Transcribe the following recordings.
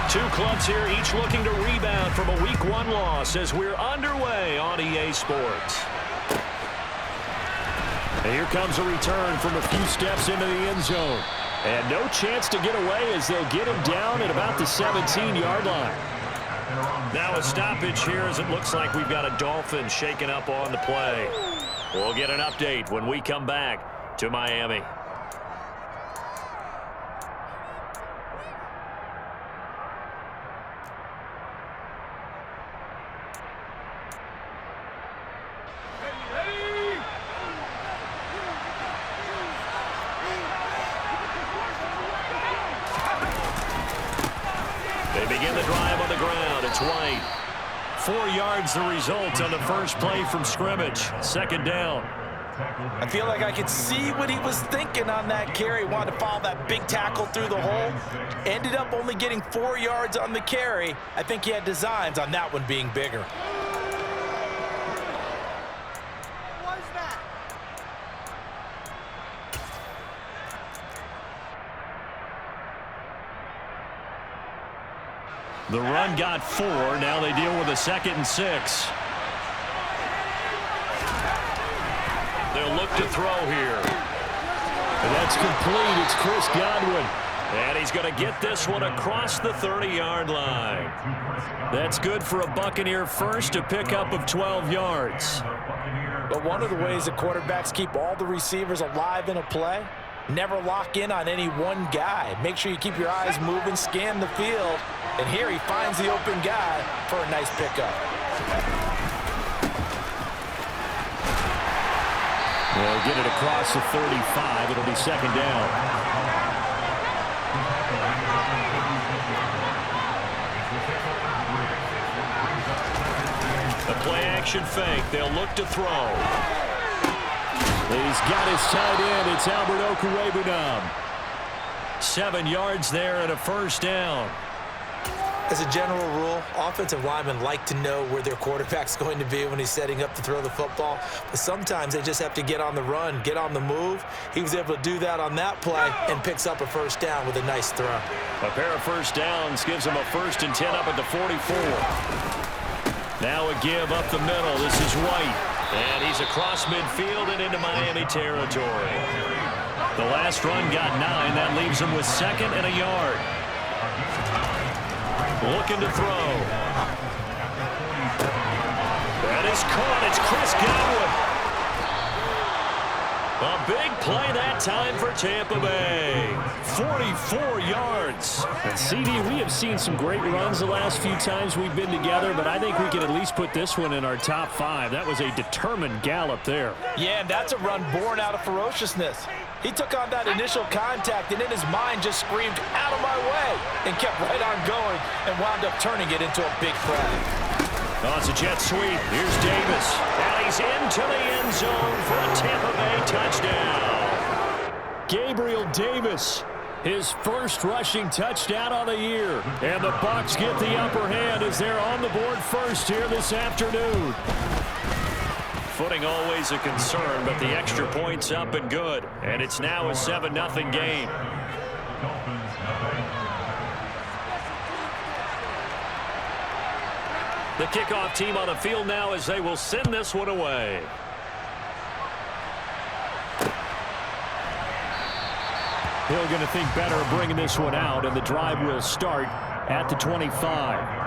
Two clubs here, each looking to rebound from a Week 1 loss as we're underway on EA Sports. And here comes a return from a few steps into the end zone. And no chance to get away as they'll get him down at about the 17-yard line. Now a stoppage here as it looks like we've got a Dolphins shaking up on the play. We'll get an update when we come back to Miami. White. 4 yards the result on the first play from scrimmage. Second down. I feel like I could see what he was thinking on that carry. Wanted to follow that big tackle through the hole. Ended up only getting 4 yards on the carry. I think he had designs on that one being bigger. The run got 4. Now they deal with a 2nd and 6. They'll look to throw here. And that's complete. It's Chris Godwin. And he's going to get this one across the 30-yard line. That's good for a Buccaneer first, a pickup of 12 yards. But one of the ways that quarterbacks keep all the receivers alive in a play, never lock in on any one guy. Make sure you keep your eyes moving, scan the field. And here he finds the open guy for a nice pickup. They'll get it across the 35. It'll be 2nd down. The play-action fake. They'll look to throw. He's got his tight end. It's Albert Okwuegbunam. 7 yards there and a first down. As a general rule, offensive linemen like to know where their quarterback's going to be when he's setting up to throw the football. But sometimes they just have to get on the run, get on the move. He was able to do that on that play and picks up a first down with a nice throw. A pair of first downs gives him a 1st and 10 up at the 44. Now a give up the middle. This is White. And he's across midfield and into Miami territory. The last run got 9. That leaves him with 2nd and a yard. Looking to throw. That is caught. It's Chris Godwin. A big play that time for Tampa Bay. 44 yards. And CD, we have seen some great runs the last few times we've been together, but I think we can at least put this one in our top 5. That was a determined gallop there. Yeah, and that's a run born out of ferociousness. He took on that initial contact and in his mind just screamed, "Out of my way," and kept right on going and wound up turning it into a big play. Oh, it's a jet sweep. Here's Davis. And he's into the end zone for a Tampa Bay touchdown. Gabriel Davis, his first rushing touchdown on the year. And the Bucs get the upper hand as they're on the board first here this afternoon. Footing always a concern, but the extra point's up and good. And it's now a 7-0 game. The kickoff team on the field now as they will send this one away. Hill going to think better of bringing this one out, and the drive will start at the 25.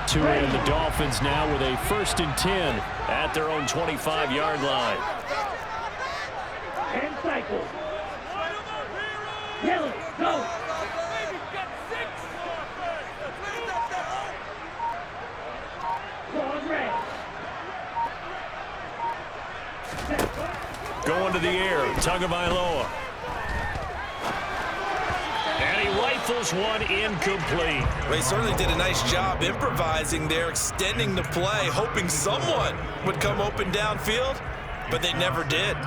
To end the Dolphins now with a 1st and 10 at their own 25-yard line. And cycle. Hill, go. Going to the air, Tagovailoa. And he right rifles one incomplete. Well, he certainly did a nice job improvising there, extending the play, hoping someone would come open downfield, but they never did.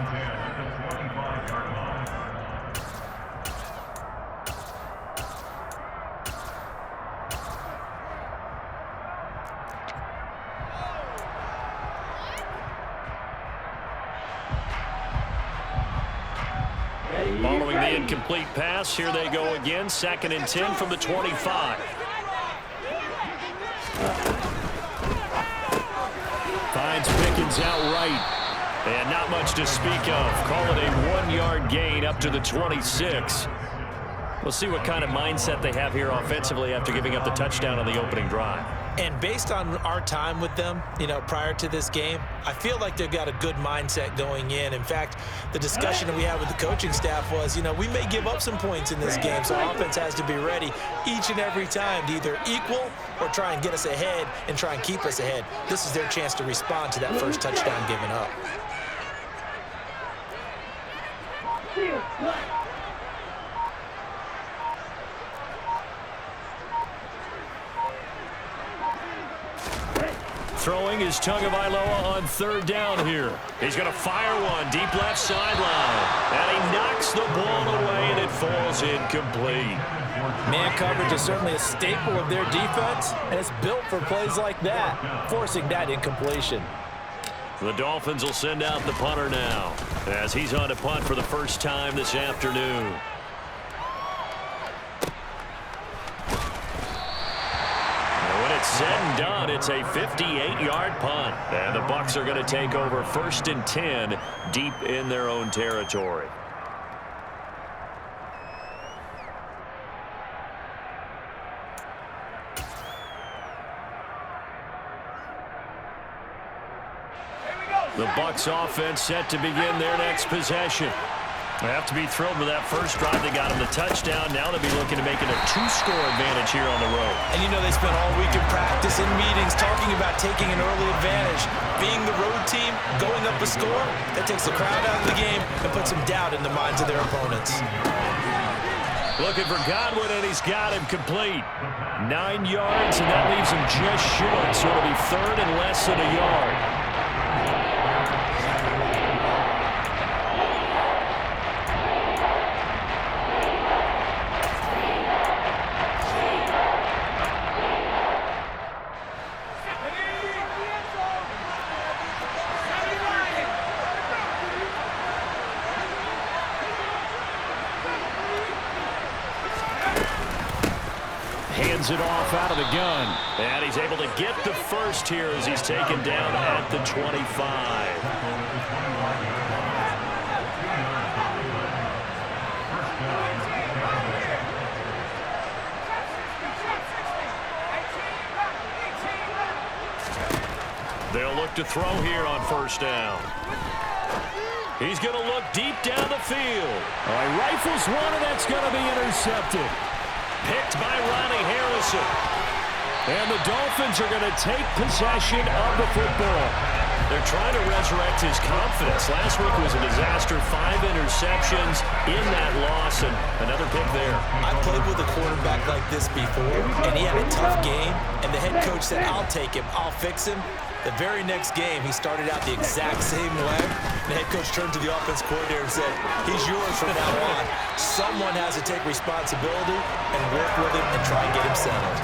Following the incomplete pass, here they go again. 2nd and 10 from the 25. Finds Pickens outright. And not much to speak of. Call it a 1-yard gain up to the 26. We'll see what kind of mindset they have here offensively after giving up the touchdown on the opening drive. And based on our time with them, prior to this game, I feel like they've got a good mindset going in. In fact, the discussion that we had with the coaching staff was, we may give up some points in this game, so offense has to be ready each and every time to either equal or try and get us ahead and try and keep us ahead. This is their chance to respond to that first touchdown given up. Throwing is Tagovailoa on 3rd down here. He's going to fire one deep left sideline. And he knocks the ball away, and it falls incomplete. Man coverage is certainly a staple of their defense, and it's built for plays like that, forcing that incompletion. The Dolphins will send out the punter now, as he's on to punt for the first time this afternoon. Said and done, it's a 58-yard punt. And the Bucs are going to take over 1st and 10 deep in their own territory. The Bucs offense set to begin their next possession. They have to be thrilled with that first drive. They got him the touchdown. Now they'll be looking to make it a 2-score advantage here on the road. And they spent all week in practice and meetings talking about taking an early advantage. Being the road team, going up a score, that takes the crowd out of the game and puts some doubt in the minds of their opponents. Looking for Godwin, and he's got him complete. 9 yards, and that leaves him just short. So it'll be 3rd and less than a yard. Hands it off out of the gun. And he's able to get the first here as he's taken down at the 25. They'll look to throw here on 1st down. He's going to look deep down the field. All right, rifles one, and that's going to be intercepted. Picked by Ronnie Harrison. And the Dolphins are going to take possession of the football. They're trying to resurrect his confidence. Last week was a disaster. 5 interceptions in that loss, and another pick there. I played with a quarterback like this before, and he had a tough game, and the head coach said, I'll take him, I'll fix him. The very next game, he started out the exact same way. The head coach turned to the offense coordinator and said, he's yours from now on. Someone has to take responsibility and work with him and try and get him settled.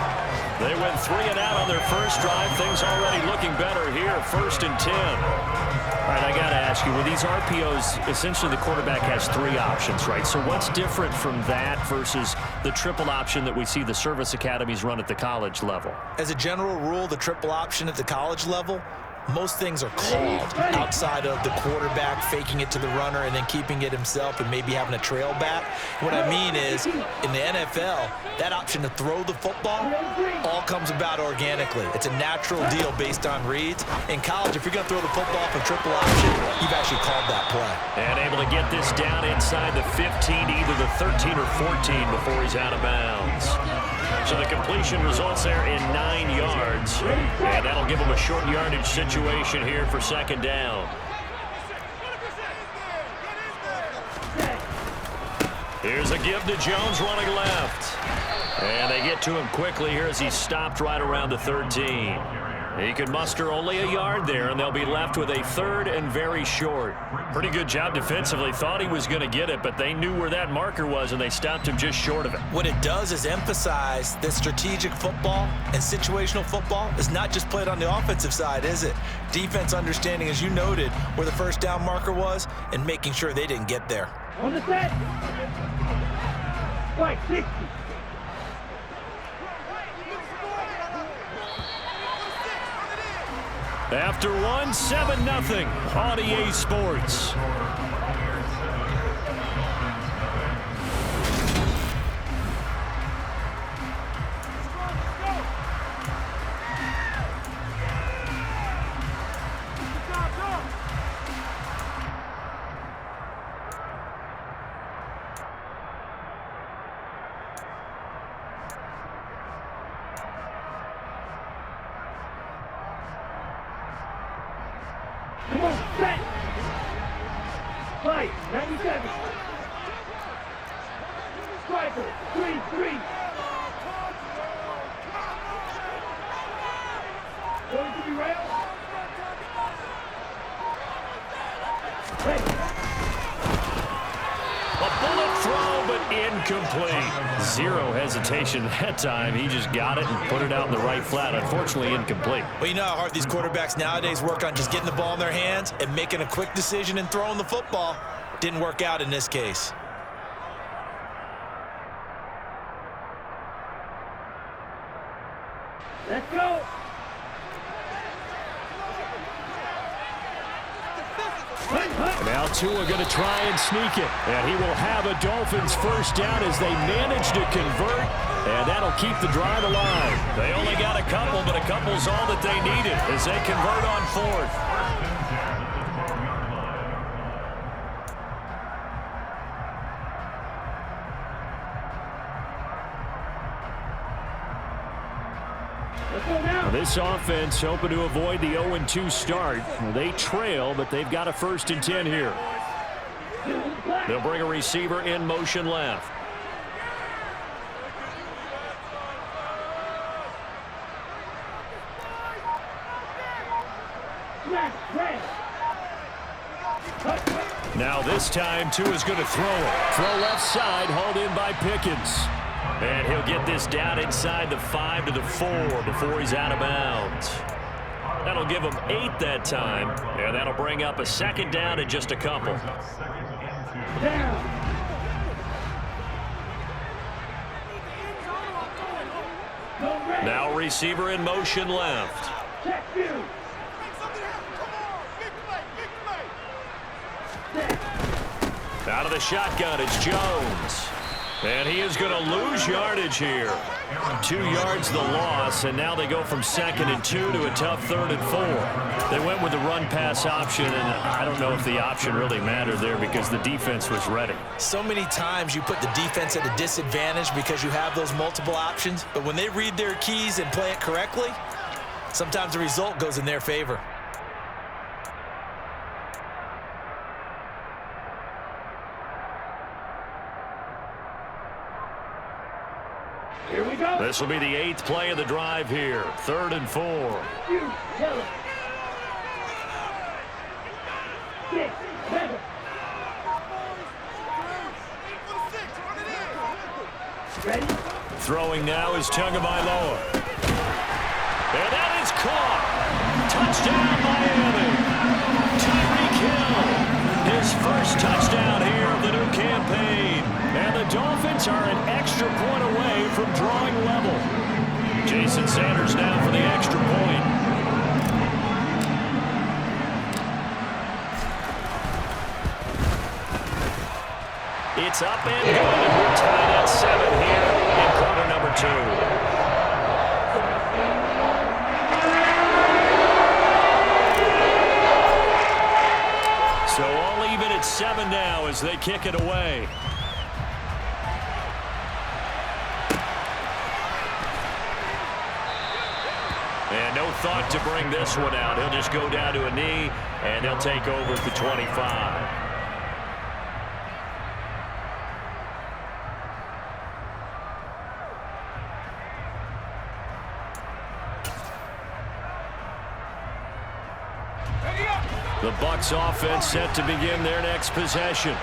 They went 3 and out on their first drive. Things already looking better here. 1st and 10. All right, I got to ask you, with these RPOs, essentially the quarterback has 3 options, right? So what's different from that versus the triple option that we see the service academies run at the college level? As a general rule, the triple option at the college level, most things are called outside of the quarterback faking it to the runner and then keeping it himself and maybe having a trail back. What I mean is, in the NFL, that option to throw the football all comes about organically. It's a natural deal based on reads. In college, if you're going to throw the football for triple option, you've actually called that play. And able to get this down inside the 15 to either the 13 or 14 before he's out of bounds. So the completion results there in 9 yards, and that'll give him a short yardage situation here for 2nd down. Here Here's a give to Jones running left. And they get to him quickly here as he stopped right around the 13. He could muster only a yard there, and they'll be left with a 3rd and very short. Pretty good job defensively. Thought he was going to get it, but they knew where that marker was, and they stopped him just short of it. What it does is emphasize that strategic football and situational football is not just played on the offensive side, is it? Defense understanding, as you noted, where the first down marker was and making sure they didn't get there. On the set. Right, 60. After one, 7-0 on EA Sports. Come on, set. Fight, 97. Striker, 3-3. Going to be rail. Hey. A bullet throw, but incomplete. Zero hesitation that time. He just got it and put it out in the right flat. Unfortunately, incomplete. Well, you know how hard these quarterbacks nowadays work on just getting the ball in their hands and making a quick decision and throwing the football. Didn't work out in this case. Let's go. Now Tua going to try and sneak it. And he will have a Dolphins first down as they manage to convert. And that'll keep the drive alive. They only got a couple, but a couple's all that they needed as they convert on 4th. This offense hoping to avoid the 0-2 start. They trail, but they've got a 1st and 10 here. They'll bring a receiver in motion left. Now this time, Tua's going to throw it. Throw left side, hauled in by Pickens. And he'll get this down inside the 5 to the 4 before he's out of bounds. That'll give him 8 that time, and that'll bring up a 2nd down and just a couple. Now receiver in motion left. Out of the shotgun, it's Jones. And he is going to lose yardage here. 2 yards the loss, and now they go from 2nd and 2 to a tough 3rd and 4. They went with the run-pass option, and I don't know if the option really mattered there because the defense was ready. So many times you put the defense at a disadvantage because you have those multiple options, but when they read their keys and play it correctly, sometimes the result goes in their favor. Here we go. This will be the 8th play of the drive here. 3rd and 4. You tell it. 6, 7. Ready? Throwing now is Tagovailoa. And that is caught. Touchdown, Miami. Tyreek Hill. His first touchdown here of the new campaign. And the Dolphins are an extra point away from drawing level. Jason Sanders now for the extra point. It's up and good, and we're tied at 7 here in quarter number 2. So all even at 7 now as they kick it away. And no thought to bring this one out. He'll just go down to a knee, and they'll take over at the 25. The Bucs offense set to begin their next possession.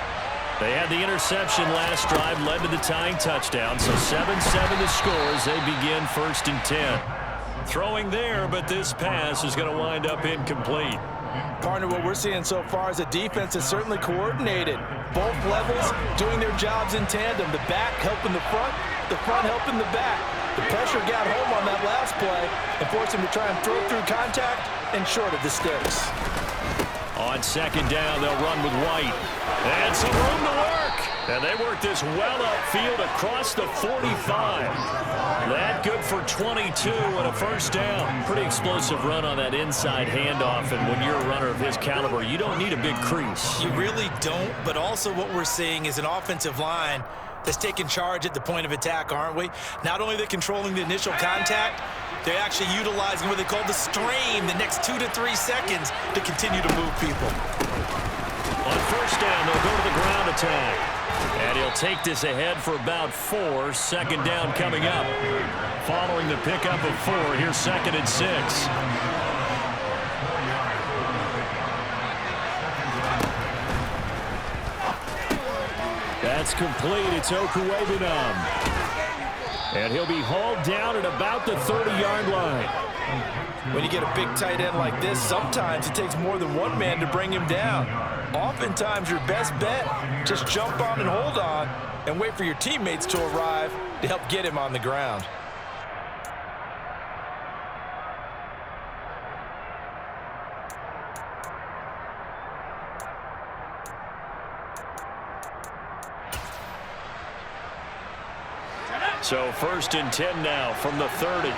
They had the interception last drive, led to the tying touchdown, so 7-7 the score as they begin 1st and 10. Throwing there, but this pass is going to wind up incomplete. Partner, what we're seeing so far is the defense is certainly coordinated. Both levels doing their jobs in tandem. The back helping the front helping the back. The pressure got home on that last play and forced him to try and throw through contact and short of the sticks. On 2nd down, they'll run with White. And some room to work. And they work this well upfield across the 45. That good for 22 and a 1st down. Pretty explosive run on that inside handoff. And when you're a runner of his caliber, you don't need a big crease. You really don't, but also what we're seeing is an offensive line that's taking charge at the point of attack, aren't we? Not only are they controlling the initial contact, they're actually utilizing what they call the strain the next 2 to 3 seconds to continue to move people. On 1st down, they'll go to the ground attack. And he'll take this ahead for about 4. 2nd down coming up. Following the pickup of 4, here's 2nd and 6. That's complete. It's Okuwebunam. And he'll be hauled down at about the 30-yard line. When you get a big tight end like this, sometimes it takes more than one man to bring him down. Oftentimes, your best bet, just jump on and hold on and wait for your teammates to arrive to help get him on the ground. So 1st and 10 now from the 30.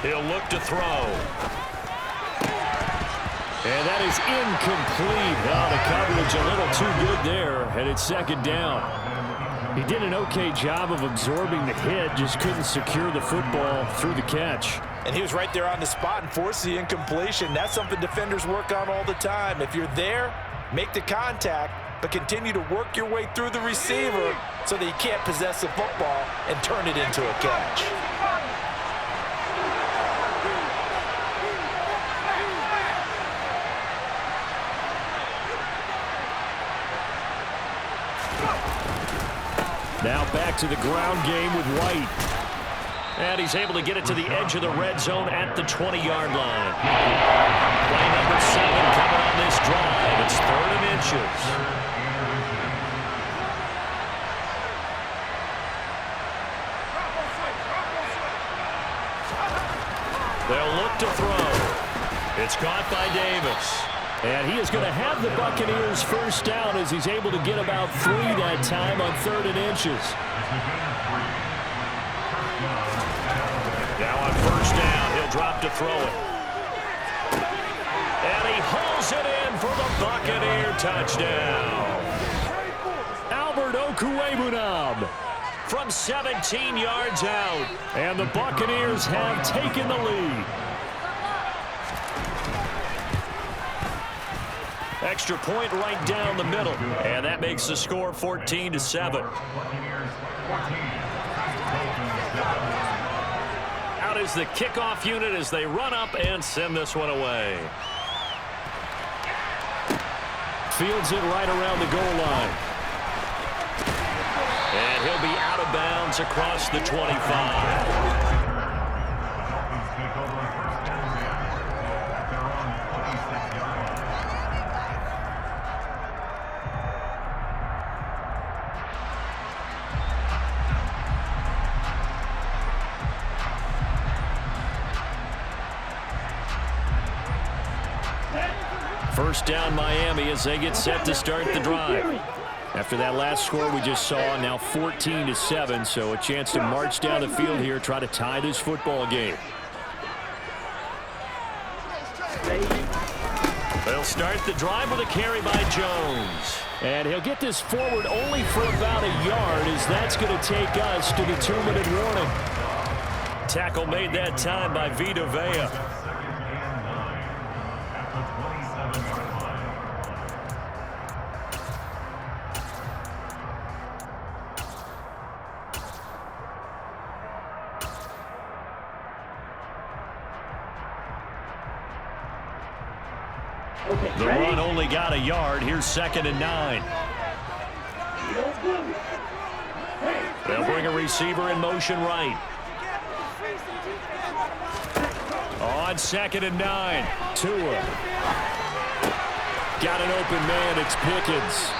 He'll look to throw. And that is incomplete. Oh, the coverage a little too good there, and it's 2nd down. He did an okay job of absorbing the hit, just couldn't secure the football through the catch. And he was right there on the spot and forced the incompletion. That's something defenders work on all the time. If you're there, make the contact, but continue to work your way through the receiver so that you can't possess the football and turn it into a catch. Now back to the ground game with White. And he's able to get it to the edge of the red zone at the 20-yard line. Play number 7 coming on this drive. It's 3rd and inches. They'll look to throw. It's caught by Davis. And he is going to have the Buccaneers 1st down as he's able to get about 3 that time on 3rd and inches. Now on 1st down, he'll drop to throw it. And he hauls it in for the Buccaneer touchdown. Albert Okuwebunam from 17 yards out. And the Buccaneers have taken the lead. Extra point right down the middle. And that makes the score 14-7. Out is the kickoff unit as they run up and send this one away. Fields it right around the goal line. And he'll be out of bounds across the 25. First down Miami as they get set to start the drive. After that last score we just saw, now 14-7, so a chance to march down the field here, try to tie this football game. They'll start the drive with a carry by Jones. And he'll get this forward only for about a yard, as that's going to take us to the 2-minute warning. Tackle made that time by Vita Vea. Okay, The ready? run only got a yard. Here's 2nd and 9. Yo, blue. Hey, They'll bring a receiver in motion right. On 2nd and 9. Tua. Got an open man. It's Pickens.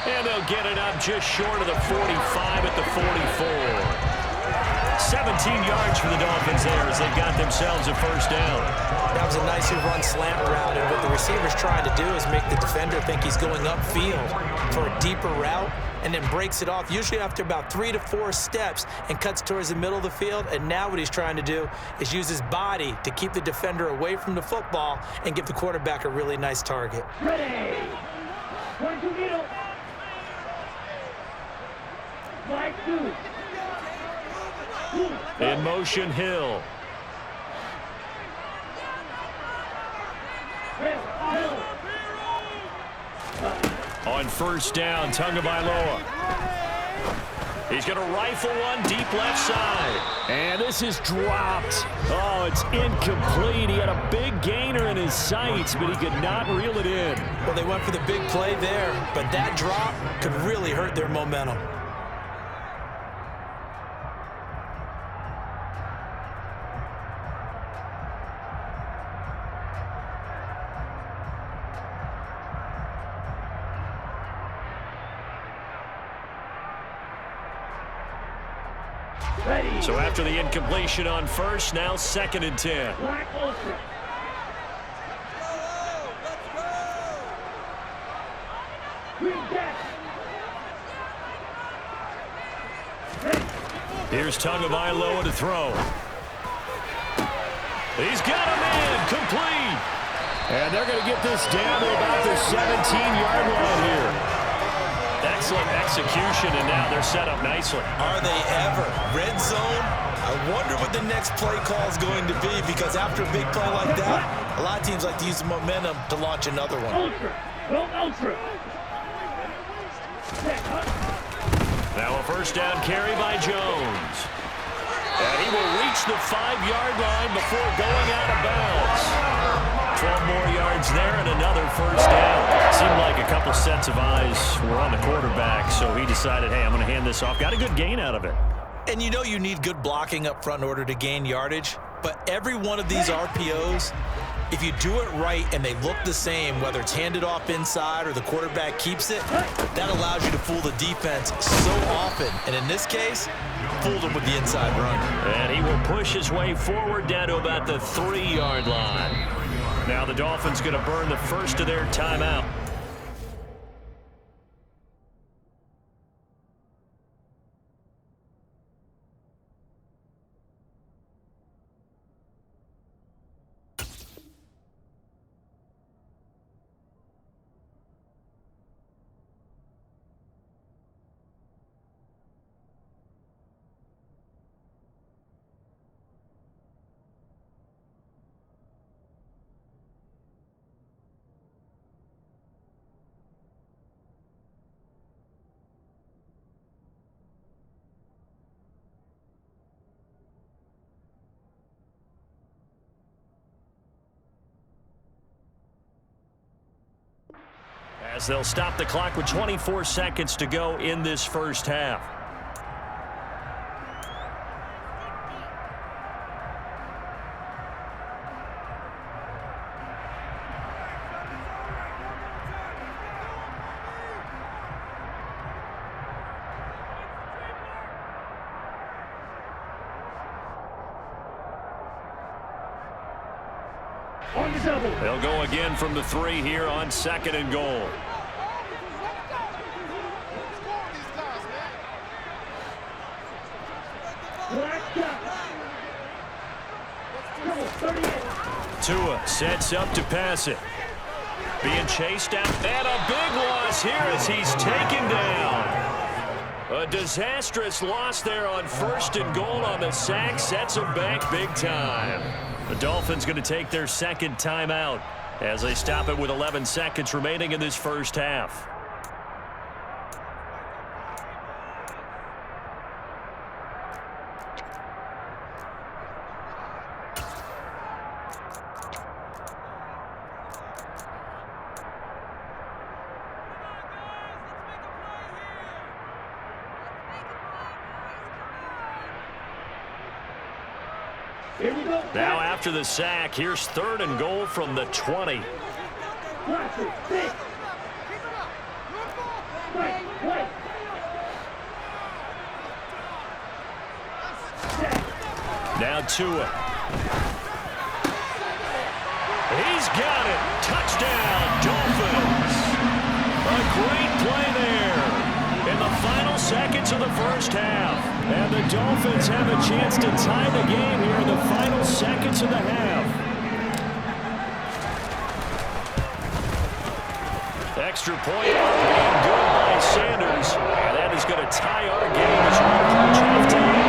And they'll get it up just short of the 45 at the 44. 17 yards for the Dolphins there as they've got themselves a first down. That was a nicely run slant route, and what the receiver's trying to do is make the defender think he's going upfield for a deeper route and then breaks it off, usually after about 3 to 4 steps, and cuts towards the middle of the field. And now what he's trying to do is use his body to keep the defender away from the football and give the quarterback a really nice target. ready. 22 middle. Flag 2. In motion, Hill. Hill. On first down, Tagovailoa. He's going to rifle one deep left side. And this is dropped. Oh, it's incomplete. He had a big gainer in his sights, but he could not reel it in. Well, they went for the big play there, but that drop could really hurt their momentum. Ready. So after the incompletion on first, now 2nd and 10. Black Ultra. Green Jack. Here's Tagovailoa to throw. He's got a man, complete. And they're going to get this down to about the 17-yard line here. Excellent execution, and now they're set up nicely. Are they ever? Red zone? I wonder what the next play call is going to be, because after a big play like that, a lot of teams like to use the momentum to launch another one. Ultra. Go Ultra. Now a first down carry by Jones. And he will reach the 5-yard line before going out of bounds. 12 more yards there and another first down. Seemed like a couple sets of eyes were on the quarterback, so he decided, hey, I'm going to hand this off. Got a good gain out of it. And you know you need good blocking up front in order to gain yardage, but every one of these RPOs, if you do it right and they look the same, whether it's handed off inside or the quarterback keeps it, that allows you to fool the defense so often. And in this case, fooled him with the inside run. And he will push his way forward down to about the 3-yard line. Now the Dolphins going to burn the first of their timeout. As they'll stop the clock with 24 seconds to go in this first half. On the double. They'll go again from the 3 here on 2nd and goal. Black Jack. Double 38. Tua sets up to pass it. Being chased out, and a big loss here as he's taken down. A disastrous loss there on 1st and goal on the sack. Sets them back big time. The Dolphins going to take their 2nd timeout as they stop it with 11 seconds remaining in this first half. Here we go. Now after the sack, here's 3rd and goal from the 20. Classic. Six. Right. Now Tua. He's got it. Touchdown, Dolphins. A great play there in the final seconds of the first half. And the Dolphins have a chance to tie the game here in the final seconds of the half. Extra point being good by Sanders. And that is going to tie our game as we approach halftime.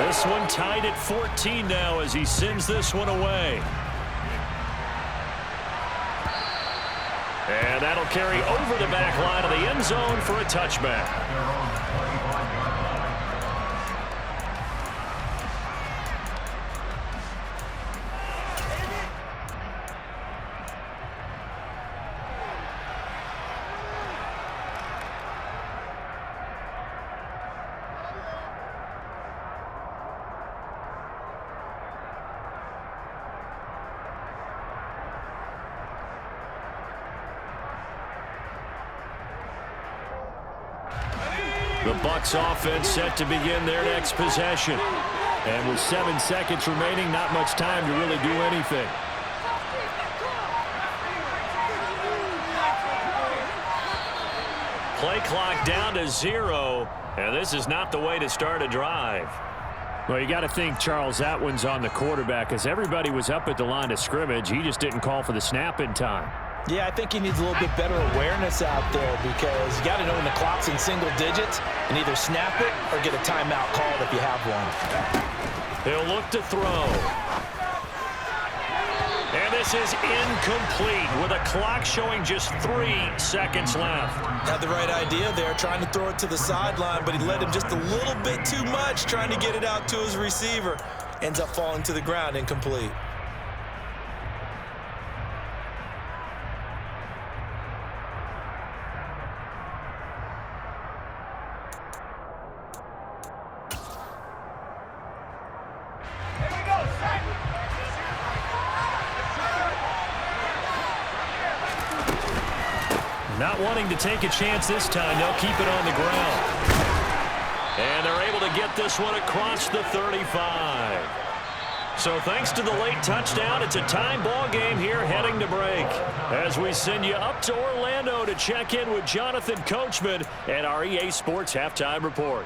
This one tied at 14 now as he sends this one away. And that'll carry over the back line of the end zone for a touchback. The Bucs offense set to begin their next possession. And with 7 seconds remaining, not much time to really do anything. Play clock down to 0, and this is not the way to start a drive. Well, you got to think, Charles, that one's on the quarterback, as everybody was up at the line of scrimmage. He just didn't call for the snap in time. Yeah, I think he needs a little bit better awareness out there because you got to know when the clock's in single digits and either snap it or get a timeout called if you have one. He'll look to throw. And this is incomplete with a clock showing just 3 seconds left. Had the right idea there, trying to throw it to the sideline, but he led him just a little bit too much, trying to get it out to his receiver. Ends up falling to the ground, incomplete. Not wanting to take a chance this time, they'll keep it on the ground. And they're able to get this one across the 35. So thanks to the late touchdown, it's a time ball game here heading to break. As we send you up to Orlando to check in with Jonathan Coachman and our EA Sports Halftime Report.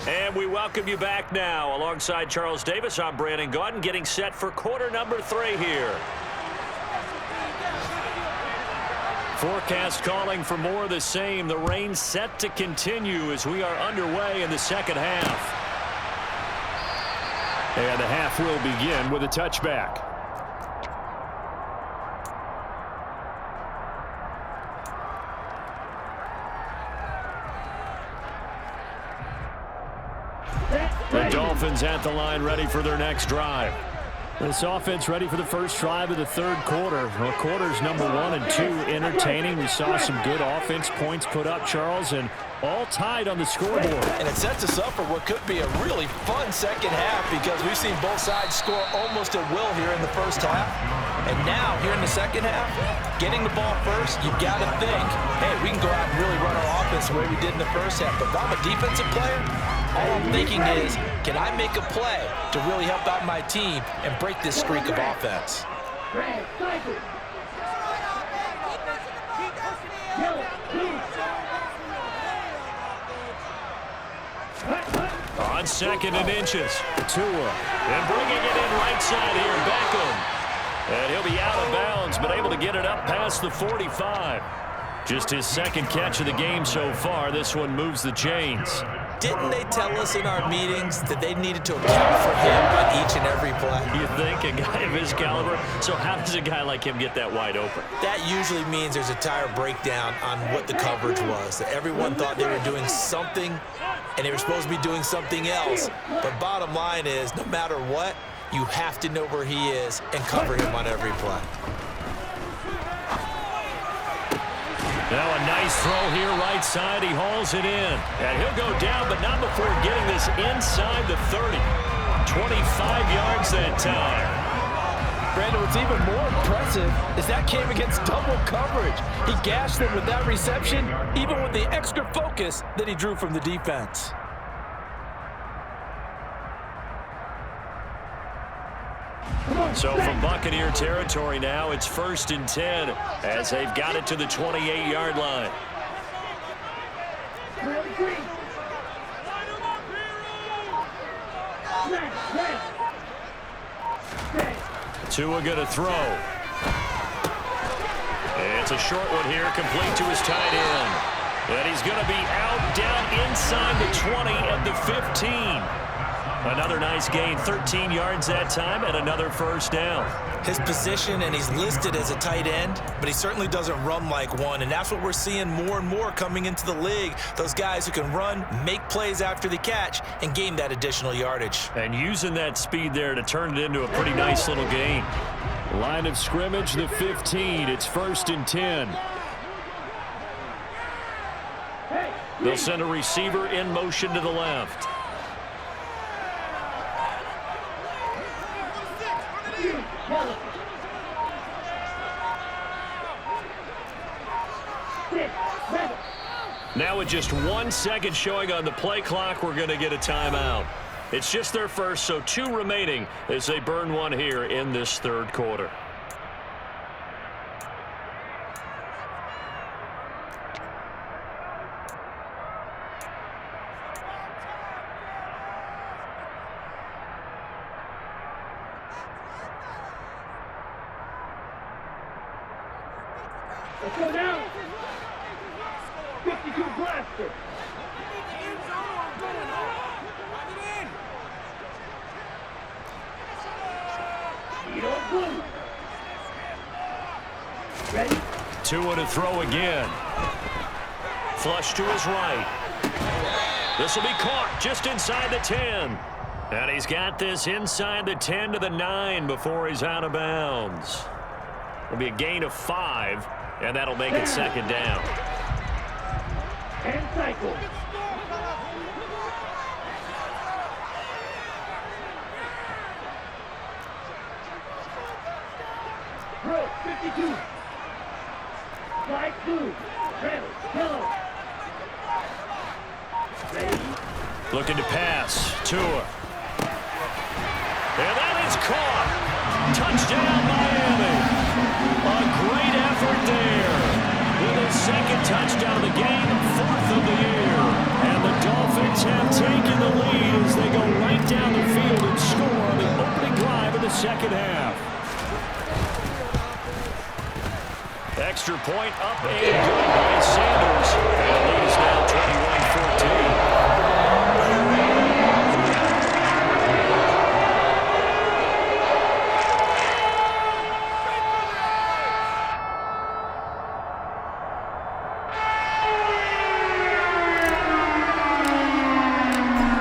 And we welcome you back now. Alongside Charles Davis, I'm Brandon Gaudin, getting set for quarter number 3 here. Forecast calling for more of the same. The rain set to continue as we are underway in the second half. And the half will begin with a touchback. The Dolphins at the line ready for their next drive. This offense ready for the first drive of the third quarter. Well, quarters number 1 and 2 entertaining. We saw some good offense points put up, Charles, and all tied on the scoreboard. And it sets us up for what could be a really fun second half because we've seen both sides score almost at will here in the first half. And now, here in the second half, getting the ball first, you've got to think, hey, we can go out and really run our offense the way we did in the first half. But if I'm a defensive player, all I'm thinking is, can I make a play to really help out my team and break this streak of offense? On 2nd and inches, Tua. And bringing it in right side here, Beckham. And he'll be out of bounds, but able to get it up past the 45. Just his second catch of the game so far. This one moves the chains. Didn't they tell us in our meetings that they needed to account for him on each and every play? You think, a guy of his caliber? So how does a guy like him get that wide open? That usually means there's a tire breakdown on what the coverage was. That everyone thought they were doing something, and they were supposed to be doing something else. But bottom line is, no matter what, you have to know where he is and cover him on every play. Now a nice throw here right side. He hauls it in. And he'll go down, but not before getting this inside the 30. 25 yards that time. Brandon, what's even more impressive is that came against double coverage. He gashed them with that reception, even with the extra focus that he drew from the defense. So from Buccaneer territory now, it's 1st and 10 as they've got it to the 28-yard line. Tua going to throw. It's a short one here, complete to his tight end. And he's going to be out down inside the 20 at the 15. Another nice gain, 13 yards that time, and another first down. His position, and he's listed as a tight end, but he certainly doesn't run like one, and that's what we're seeing more and more coming into the league. Those guys who can run, make plays after the catch, and gain that additional yardage. And using that speed there to turn it into a pretty nice little gain. Line of scrimmage, the 15. It's 1st and 10. They'll send a receiver in motion to the left. Now with just 1 second showing on the play clock, we're going to get a timeout. It's just their first, so 2 remaining as they burn one here in this third quarter. Let's go down. 52 blaster. Ready? Tua to throw again. Flush to his right. This will be caught just inside the 10. And he's got this inside the 10 to the 9 before he's out of bounds. It'll be a gain of 5, and that'll make it second down. And cycle. Throw, 52. Slide blue. Red, yellow. Ready? Looking to pass. Tua. And that is caught. Touchdown, Miami. A great effort there. With his second touchdown of the game, 4th of the year. And the Dolphins have taken the lead as they go right down the field and score on the opening drive of the second half. Extra point up and good by Sanders. And the lead is now 21-14.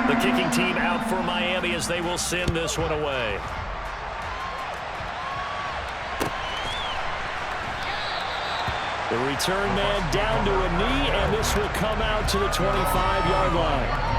The kicking team out for Miami as they will send this one away. The return man down to a knee, and this will come out to the 25-yard line.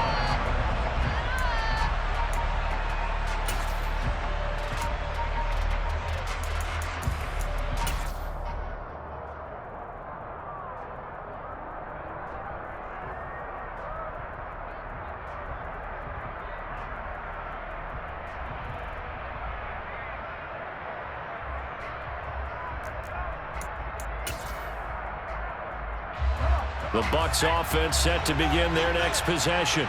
The Bucs offense set to begin their next possession.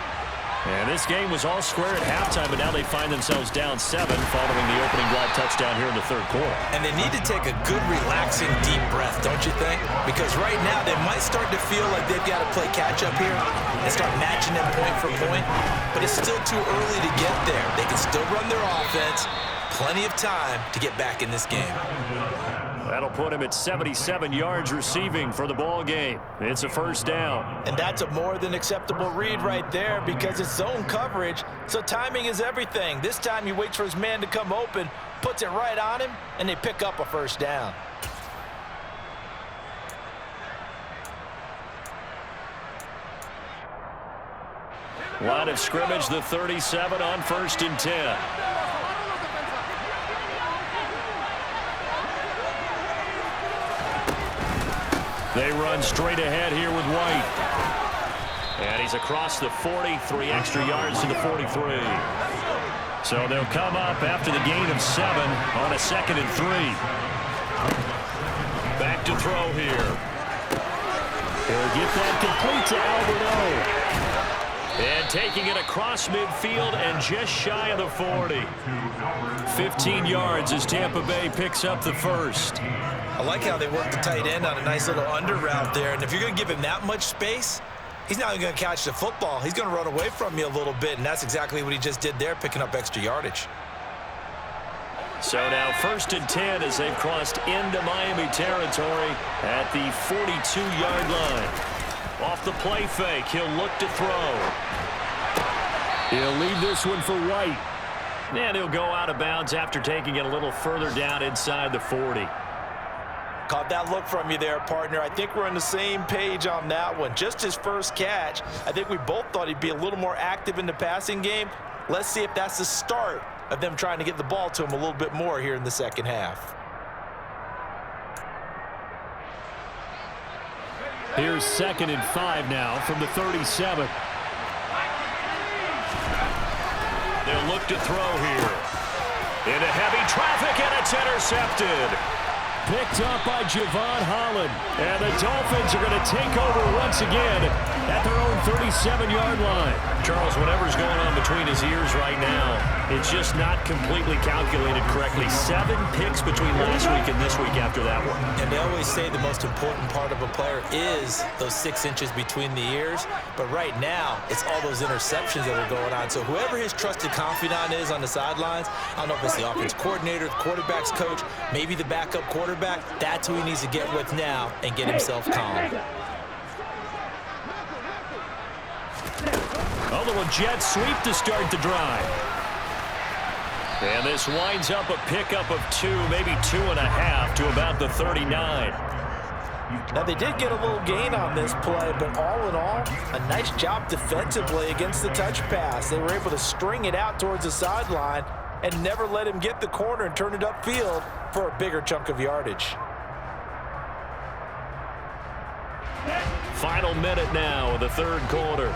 And this game was all square at halftime, but now they find themselves down 7 following the opening drive touchdown here in the third quarter. And they need to take a good, relaxing, deep breath, don't you think? Because right now they might start to feel like they've got to play catch-up here and start matching them point for point. But it's still too early to get there. They can still run their offense. Plenty of time to get back in this game. That'll put him at 77 yards receiving for the ball game. It's a first down. And that's a more than acceptable read right there because it's zone coverage, so timing is everything. This time he waits for his man to come open, puts it right on him, and they pick up a first down. Line of scrimmage, the 37 on 1st and 10. They run straight ahead here with White. And he's across the 40, 3 extra yards to the 43. So they'll come up after the gain of 7 on a 2nd and 3. Back to throw here. He'll get that complete to Alberto. And taking it across midfield and just shy of the 40. 15 yards as Tampa Bay picks up the first. I like how they work the tight end on a nice little under route there. And if you're going to give him that much space, he's not even going to catch the football. He's going to run away from you a little bit, and that's exactly what he just did there, picking up extra yardage. So now 1st and 10 as they've crossed into Miami territory at the 42-yard line. Off the play fake, he'll look to throw. He'll leave this one for White. And he'll go out of bounds after taking it a little further down inside the 40. Caught that look from you there, partner. I think we're on the same page on that one. Just his first catch. I think we both thought he'd be a little more active in the passing game. Let's see if that's the start of them trying to get the ball to him a little bit more here in the second half. Here's 2nd and 5 now from the 37. They'll look to throw here. Into heavy traffic, and it's intercepted. Picked up by Javon Holland. And the Dolphins are going to take over once again at their own 37-yard line. Charles, whatever's going on between his ears right now, it's just not completely calculated correctly. 7 picks between last week and this week after that one. And they always say the most important part of a player is those 6 inches between the ears. But right now, it's all those interceptions that are going on. So whoever his trusted confidant is on the sidelines, I don't know if it's the offense coordinator, the quarterback's coach, maybe the backup quarterback, that's who he needs to get with now and get himself calm. A little jet sweep to start the drive. And this winds up a pickup of 2, maybe 2.5 to about the 39. Now, they did get a little gain on this play, but all in all, a nice job defensively against the touch pass. They were able to string it out towards the sideline and never let him get the corner and turn it upfield for a bigger chunk of yardage. Final minute now of the 3rd quarter.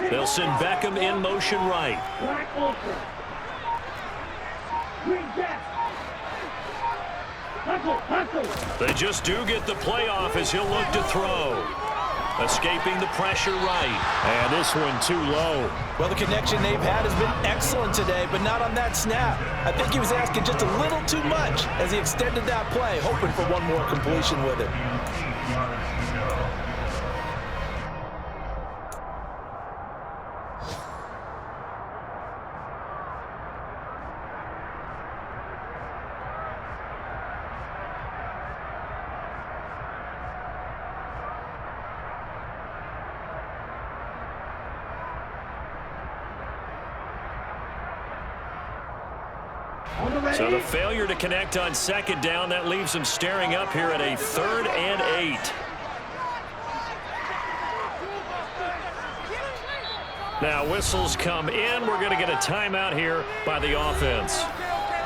They'll send Beckham in motion right. Black ultra. Green jack. Hustle. They just do get the play off as he'll look to throw. Escaping the pressure right. And this one too low. Well, the connection they've had has been excellent today, but not on that snap. I think he was asking just a little too much as he extended that play, hoping for one more completion with it. So the failure to connect on 2nd down, that leaves them staring up here at a 3rd and 8. Now whistles come in. We're going to get a timeout here by the offense.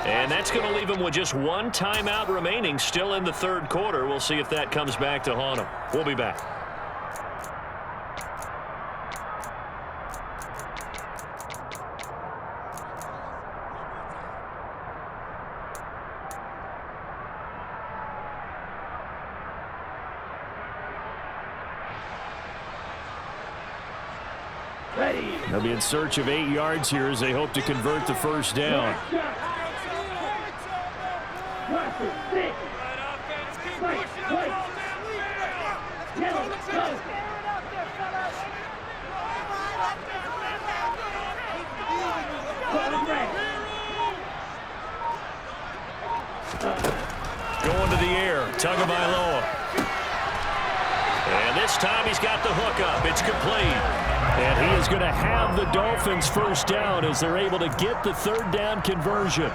And that's going to leave them with just 1 timeout remaining still in the 3rd quarter. We'll see if that comes back to haunt them. We'll be back. They'll be in search of 8 yards here as they hope to convert the first down. Going to the air, Tagovailoa. And this time he's got the hook up. It's complete. And he is going to have the Dolphins first down as they're able to get the 3rd down conversion.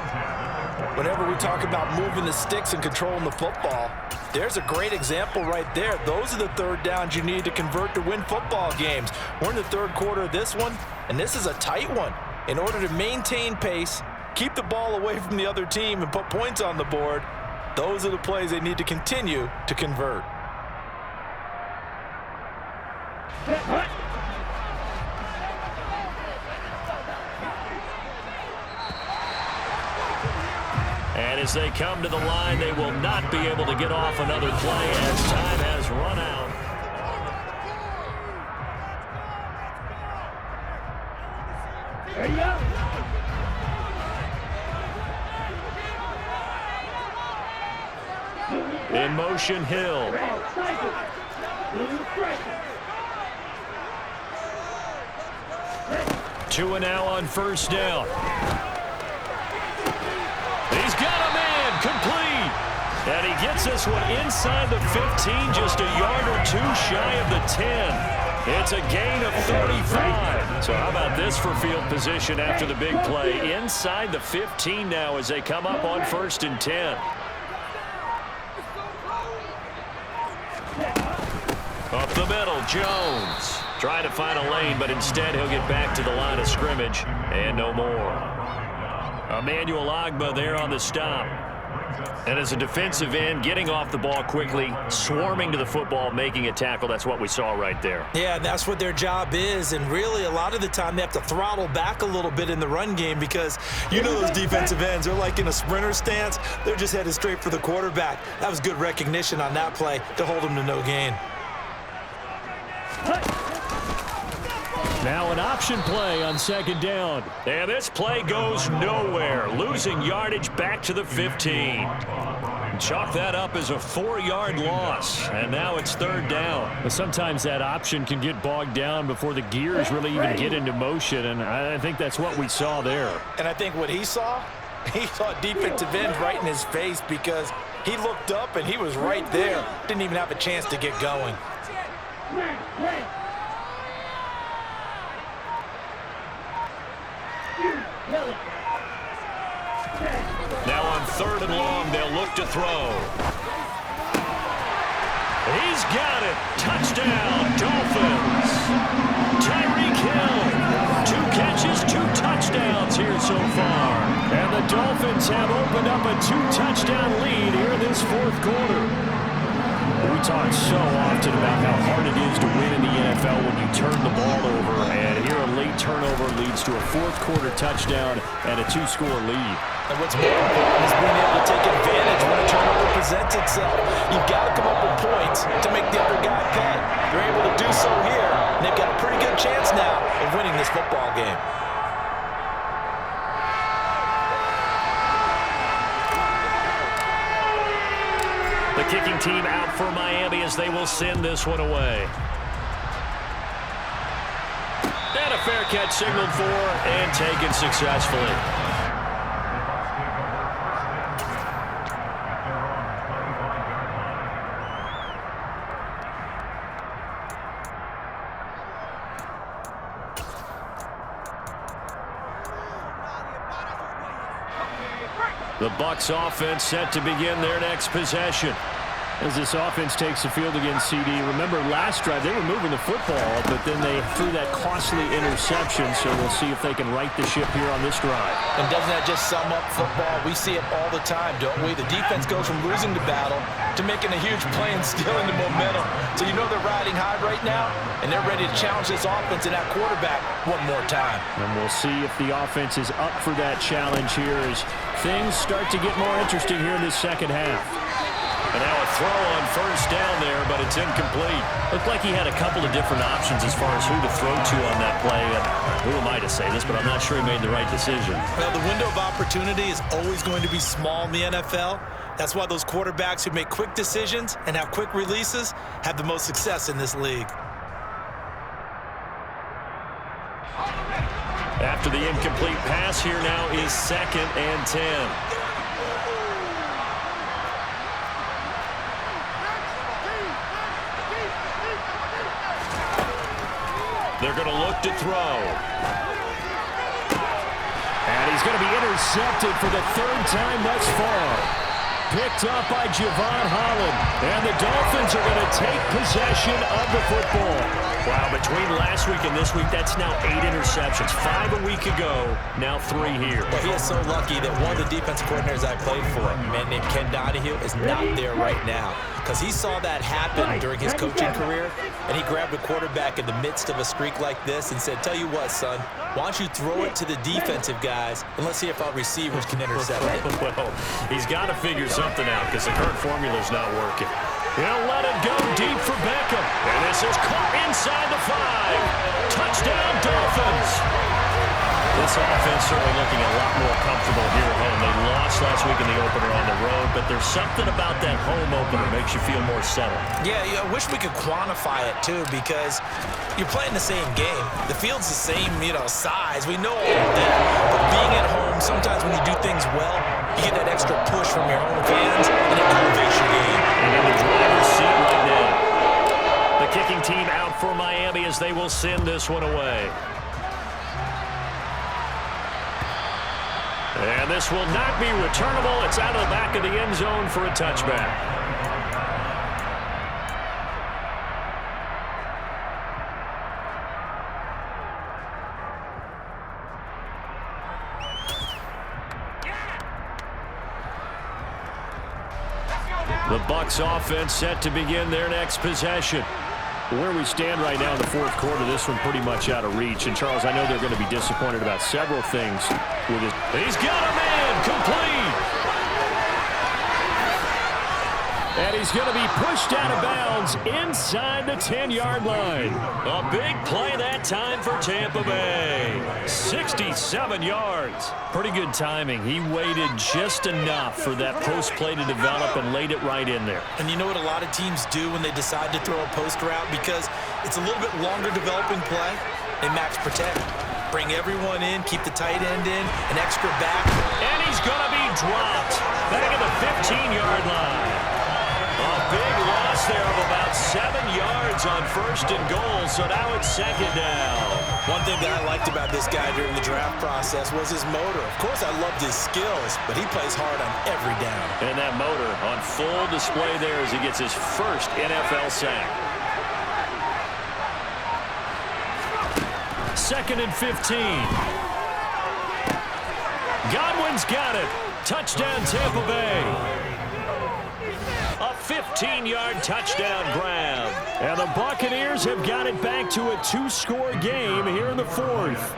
Whenever we talk about moving the sticks and controlling the football, there's a great example right there. Those are the third downs you need to convert to win football games. We're in the third quarter of this one, and this is a tight one. In order to maintain pace, keep the ball away from the other team, and put points on the board, those are the plays they need to continue to convert. And as they come to the line, they will not be able to get off another play as time has run out. There you go. In motion, Hill. Two and now on first down. He's got a man, complete. And he gets this one inside the 15, just a yard or two shy of the 10. It's a gain of 35. So how about this for field position after the big play? Inside the 15 now as they come up on first and 10. Up the middle, Jones. Trying to find a lane, but instead he'll get back to the line of scrimmage and no more. Emmanuel Ogbah there on the stop. And as a defensive end, getting off the ball quickly, swarming to the football, making a tackle. That's what we saw right there. Yeah, that's what their job is. And really, a lot of the time, they have to throttle back a little bit in the run game because you know those defensive ends, they're like in a sprinter stance. They're just headed straight for the quarterback. That was good recognition on that play to hold them to no gain. Now an option play on second down. And this play goes nowhere. Losing yardage back to the 15. Chalk that up as a 4-yard loss. And now it's third down. But sometimes that option can get bogged down before the gears really even get into motion. And I think that's what we saw there. And I think what he saw defensive end right in his face because he looked up and he was right there. Didn't even have a chance to get going. Now on third and long, they'll look to throw. He's got it. Touchdown, Dolphins. Tyreek Hill. 2 catches, 2 touchdowns here so far. And the Dolphins have opened up a 2-touchdown lead here in this fourth quarter. We talk so often about how hard it is to win in the NFL when you turn the ball over, and here a late turnover leads to a fourth-quarter touchdown and a 2-score lead. And what's more important is being able to take advantage when a turnover presents itself. You've got to come up with points to make the other guy pay. They're able to do so here, and they've got a pretty good chance now of winning this football game. The kicking team out for Miami as they will send this one away. And a fair catch signaled for and taken successfully. The Bucs offense set to begin their next possession. As this offense takes the field against CD, remember last drive they were moving the football, but then they threw that costly interception, so we'll see if they can right the ship here on this drive. And doesn't that just sum up football? We see it all the time, don't we? The defense goes from losing the battle to making a huge play and stealing the momentum. So you know they're riding high right now, and they're ready to challenge this offense and that quarterback one more time. And we'll see if the offense is up for that challenge here as things start to get more interesting here in this second half. And now a throw on first down there, but it's incomplete. Looked like he had a couple of different options as far as who to throw to on that play. And who am I to say this, but I'm not sure he made the right decision. Well, the window of opportunity is always going to be small in the NFL. That's why those quarterbacks who make quick decisions and have quick releases have the most success in this league. After the incomplete pass, here now is 2nd and 10. They're going to look to throw. And he's going to be intercepted for the third time thus far. Picked up by Javon Holland. And the Dolphins are going to take possession of the football. Wow, between last week and this week, that's now 8 interceptions. 5 a week ago, now 3 here. Well, he is so lucky that one of the defensive coordinators I played for, a man named Ken Donahue, is not there right now. Because he saw that happen during his coaching career, and he grabbed a quarterback in the midst of a streak like this and said, tell you what, son, why don't you throw it to the defensive guys, and let's see if our receivers can intercept it. Well, he's got to figure something out because the current formula's not working. He'll let it go deep for Beckham. And this is caught inside the 5. Touchdown, Dolphins. This offense certainly looking a lot more comfortable here at home. They lost last week in the opener on the road, but there's something about that home opener that makes you feel more settled. Yeah, I wish we could quantify it, too, because you're playing the same game. The field's the same, size. We know all of that. But being at home, sometimes when you do things well, you get that extra push from your home fans, and it elevates your game. And in the driver's seat right now. The kicking team out for Miami as they will send this one away. And this will not be returnable. It's out of the back of the end zone for a touchback. The Bucs offense set to begin their next possession. Where we stand right now in the fourth quarter, this one pretty much out of reach. And, Charles, I know they're going to be disappointed about several things with it. He's got a man complete. And he's going to be pushed out of bounds inside the 10-yard line. A big play that time for Tampa Bay. 67 yards. Pretty good timing. He waited just enough for that post play to develop and laid it right in there. And you know what a lot of teams do when they decide to throw a post route? Because it's a little bit longer developing play. They max protect. Bring everyone in, keep the tight end in, an extra back. And he's going to be dropped back at the 15-yard line. A big loss there of about 7 yards on first and goal, so now it's second down. One thing that I liked about this guy during the draft process was his motor. Of course, I loved his skills, but he plays hard on every down. And that motor on full display there as he gets his first NFL sack. 2nd and 15. Godwin's got it. Touchdown, Tampa Bay. A 15-yard touchdown grab. And the Buccaneers have got it back to a 2-score game here in the fourth.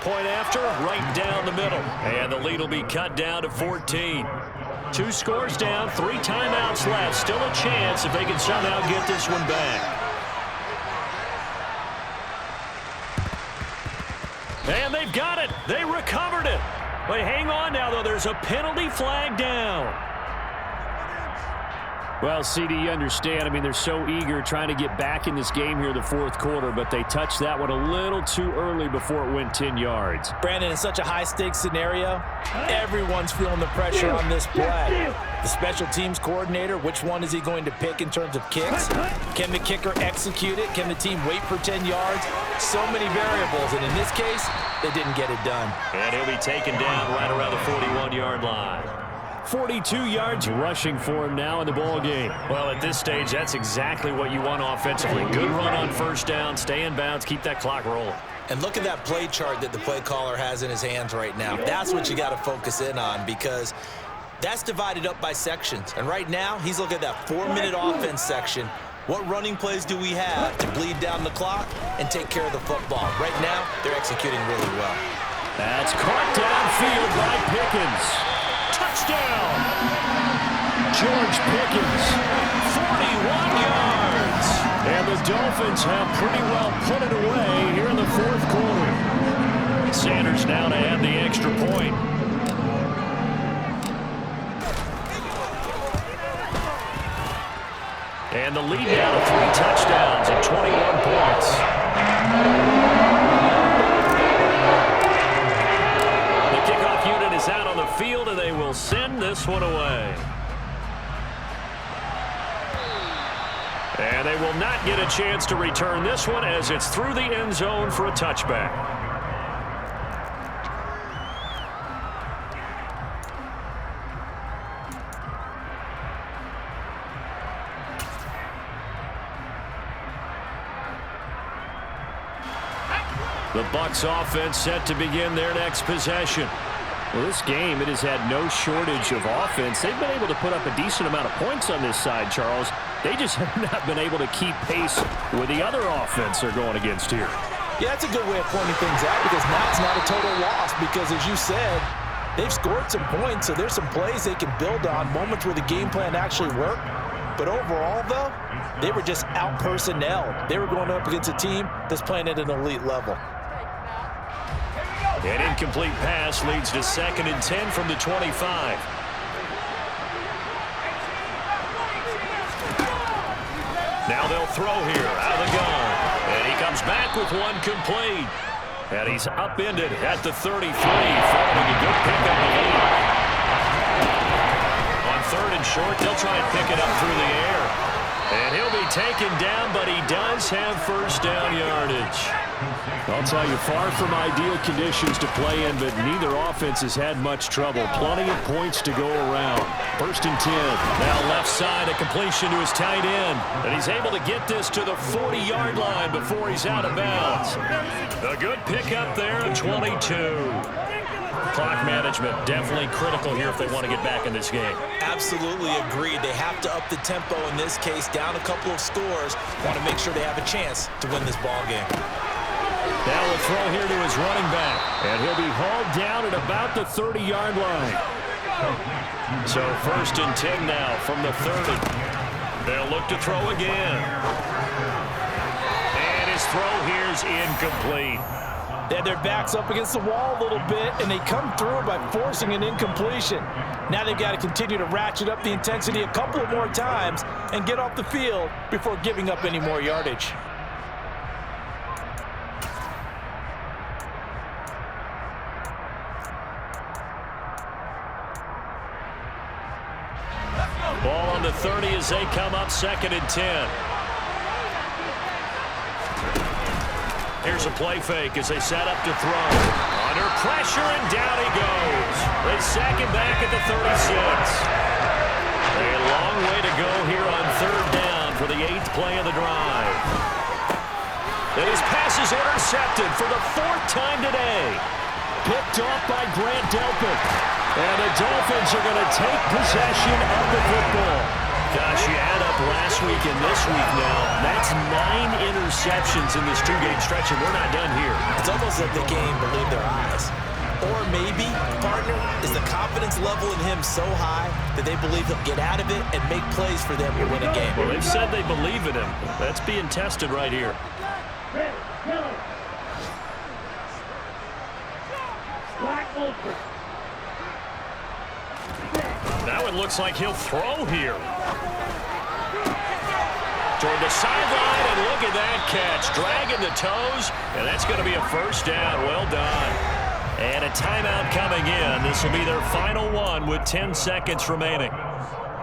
Point after, right down the middle. And the lead will be cut down to 14. 2 scores down, 3 timeouts left. Still a chance if they can somehow get this one back. And they've got it. They recovered it. But hang on now, though. There's a penalty flag down. Well, CD, you understand. I mean, they're so eager trying to get back in this game here in the fourth quarter, but they touched that one a little too early before it went 10 yards. Brandon, in such a high-stakes scenario, everyone's feeling the pressure on this play. The special teams coordinator, which one is he going to pick in terms of kicks? Can the kicker execute it? Can the team wait for 10 yards? So many variables, and in this case, they didn't get it done. And he'll be taken down right around the 41-yard line. 42 yards rushing for him now in the ball game. Well, at this stage, that's exactly what you want offensively. Good run on first down, stay in bounds, keep that clock rolling. And look at that play chart that the play caller has in his hands right now. That's what you got to focus in on, because that's divided up by sections. And right now, he's looking at that 4-minute offense section. What running plays do we have to bleed down the clock and take care of the football? Right now, they're executing really well. That's caught downfield by Pickens. Touchdown! George Pickens, 41 yards. And the Dolphins have pretty well put it away here in the fourth quarter. Sanders now to add the extra point. And the lead now to 3 touchdowns and 21 points. The kickoff unit is out on the field, and they will send this one away. And they will not get a chance to return this one as it's through the end zone for a touchback. The Bucs offense set to begin their next possession. Well, this game, it has had no shortage of offense. They've been able to put up a decent amount of points on this side, Charles. They just have not been able to keep pace with the other offense they're going against here. Yeah, that's a good way of pointing things out because now it's not a total loss because, as you said, they've scored some points, so there's some plays they can build on, moments where the game plan actually worked. But overall, though, they were just out-personnelled. They were going up against a team that's playing at an elite level. An incomplete pass leads to 2nd and 10 from the 25. Now they'll throw here out of the gun. And he comes back with one complete. And he's upended at the 33, following a good pickup of 8. On 3rd and short, they'll try and pick it up through the air. And he'll be taken down, but he does have first down yardage. I'll tell you, far from ideal conditions to play in, but neither offense has had much trouble. Plenty of points to go around. 1st and 10. Now left side, a completion to his tight end. And he's able to get this to the 40-yard line before he's out of bounds. A good pickup there at 22. Clock management definitely critical here if they want to get back in this game. Absolutely agreed. They have to up the tempo in this case, down a couple of scores. Want to make sure they have a chance to win this ball game. Now we'll throw here to his running back. And he'll be hauled down at about the 30-yard line. So 1st and 10 now from the 30. They'll look to throw again. And his throw here's incomplete. They had their backs up against the wall a little bit, and they come through by forcing an incompletion. Now they've got to continue to ratchet up the intensity a couple of more times and get off the field before giving up any more yardage. Ball on the 30 as they come up 2nd and 10. Here's a play fake as they set up to throw. Under pressure, and down he goes. They sack him back at the 36. A long way to go here on 3rd down for the 8th play of the drive. And his pass is intercepted for the 4th time today. Picked off by Grant Delpit. And the Dolphins are going to take possession of the football. Gosh, you add up last week and this week now. That's 9 interceptions in this 2-game stretch, and we're not done here. It's almost like they can't even believe their eyes. Or maybe, partner, is the confidence level in him so high that they believe he'll get out of it and make plays for them to win a game. Well, they've said they believe in him. That's being tested right here. Now it looks like he'll throw here. Toward the sideline, and look at that catch. Dragging the toes, and that's going to be a first down. Well done. And a timeout coming in. This will be their final one with 10 seconds remaining.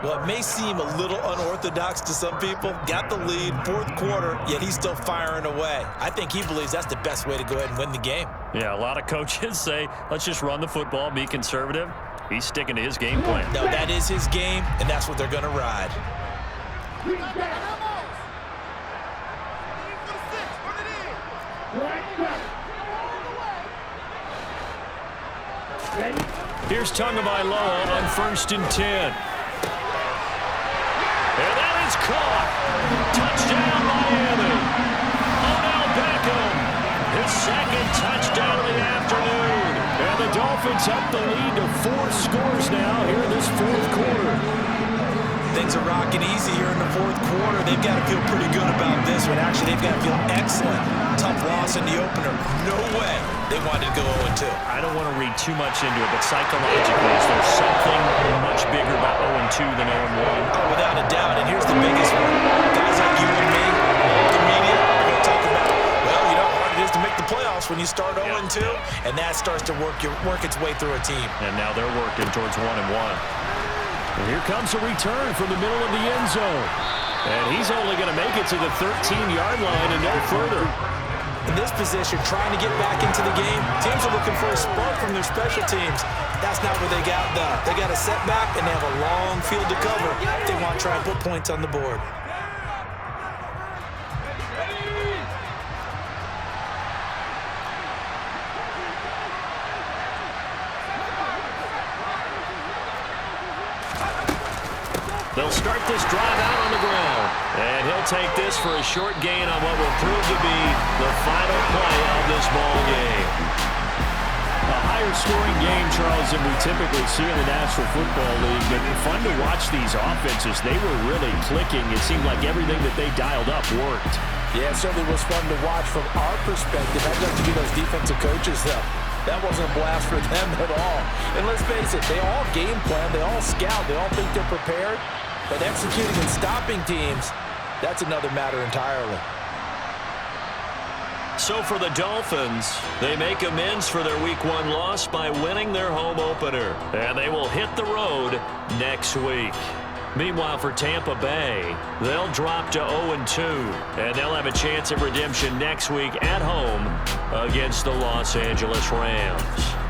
Well, it may seem a little unorthodox to some people. Got the lead, 4th quarter, yet he's still firing away. I think he believes that's the best way to go ahead and win the game. Yeah, a lot of coaches say, let's just run the football, be conservative. He's sticking to his game plan. No, that is his game, and that's what they're going to ride. Here's Tagovailoa on 1st and 10. And that is caught. Touchdown, Miami. Odell Beckham, his 2nd touchdown of the afternoon. And the Dolphins up the lead to 4 scores now here in this 4th quarter. Things are rocking easy here in the 4th quarter. They've got to feel pretty good about this one. Actually, they've got to feel excellent. Tough loss in the opener. No way they wanted to go 0-2. I don't want to read too much into it, but psychologically, is there something much bigger about 0-2 than 0-1? Oh, without a doubt. And here's the biggest one. Guys like you and me, all the media, are going to talk about, well, you know how hard it is to make the playoffs when you start 0-2, and that starts to work its way through a team. And now they're working towards 1-1. And here comes a return from the middle of the end zone. And he's only going to make it to the 13-yard line and no further. In this position, trying to get back into the game, teams are looking for a spark from their special teams. That's not what they got, though. They got a setback, and they have a long field to cover if they want to try and put points on the board. They'll start this drive out on the ground. And he'll take this for a short gain on what will prove to be the final play of this ball game. A higher scoring game, Charles, than we typically see in the National Football League. But fun to watch these offenses. They were really clicking. It seemed like everything that they dialed up worked. Yeah, it certainly was fun to watch from our perspective. I'd love to be those defensive coaches, though. That wasn't a blast for them at all. And let's face it, they all game plan, they all scout, they all think they're prepared. But executing and stopping teams, that's another matter entirely. So for the Dolphins, they make amends for their Week 1 loss by winning their home opener. And they will hit the road next week. Meanwhile, for Tampa Bay, they'll drop to 0-2. And they'll have a chance of redemption next week at home against the Los Angeles Rams.